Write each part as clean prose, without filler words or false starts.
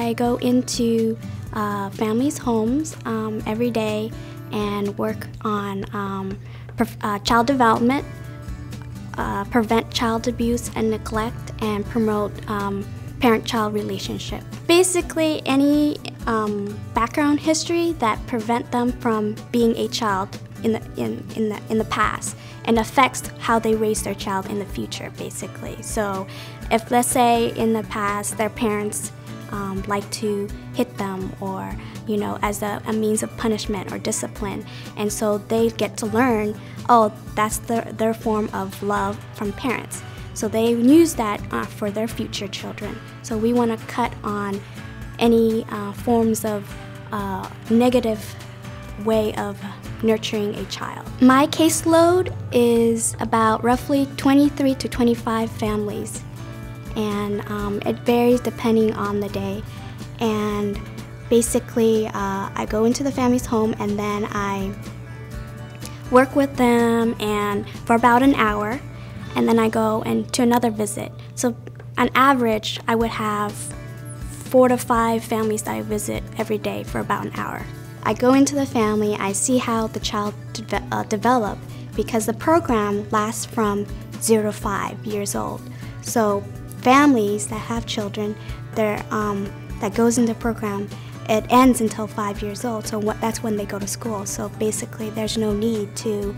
I go into families' homes every day and work on child development, prevent child abuse and neglect, and promote parent-child relationship. Basically, any background history that prevent them from being a child in the past and affects how they raise their child in the future, basically. So if, let's say, in the past their parents like to hit them, or as a means of punishment or discipline, and so they get to learn, oh, that's their form of love from parents. So they use that for their future children. So we want to cut on any forms of negative way of nurturing a child. My caseload is about roughly 23 to 25 families, and it varies depending on the day. And basically, I go into the family's home and then I work with them and for about an hour, and then I go to another visit. So on average, I would have 4 to 5 families that I visit every day for about an hour. I go into the family, I see how the child develop, because the program lasts from 0 to 5 years old. So families that have children, that goes into the program, it ends until 5 years old. So that's when they go to school. So basically, there's no need to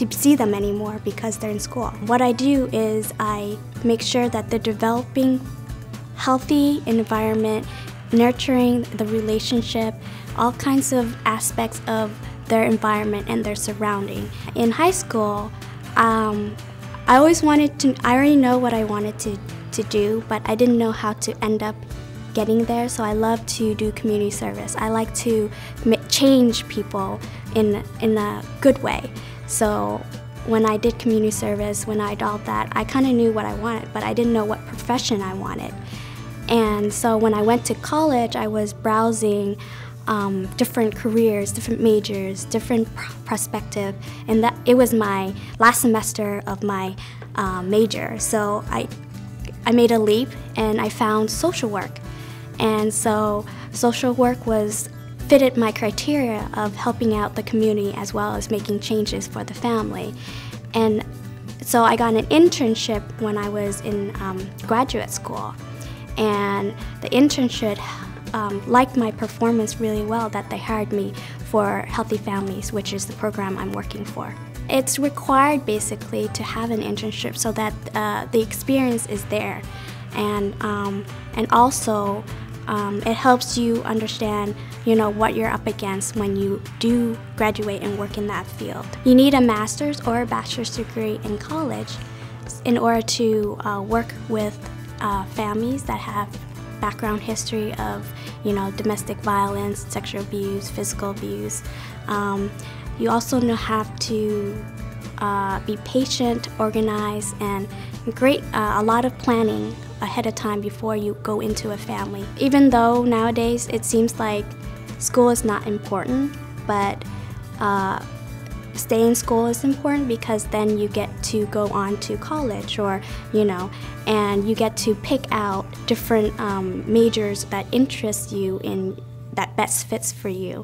see them anymore because they're in school. What I do is I make sure that they're developing healthy environment, nurturing the relationship, all kinds of aspects of their environment and their surrounding. In high school, I already know what I wanted to do, but I didn't know how to end up getting there, so I love to do community service. I like to change people in a good way. So when I did community service, when I did all that, I kind of knew what I wanted, but I didn't know what profession I wanted. And so when I went to college, I was browsing different careers, different majors, different perspective, and it was my last semester of my major. So I made a leap and I found social work. And so social work fitted my criteria of helping out the community as well as making changes for the family. And so I got an internship when I was in graduate school. And the internship liked my performance really well, that they hired me for Healthy Families, which is the program I'm working for. It's required basically to have an internship so that the experience is there, and also it helps you understand what you're up against when you do graduate and work in that field. You need a master's or a bachelor's degree in college in order to work with families that have background history of domestic violence, sexual abuse, physical abuse. You also have to be patient, organized, and a lot of planning ahead of time before you go into a family. Even though nowadays it seems like school is not important, but staying in school is important, because then you get to go on to college, or and you get to pick out different majors that interest you, that best fits for you.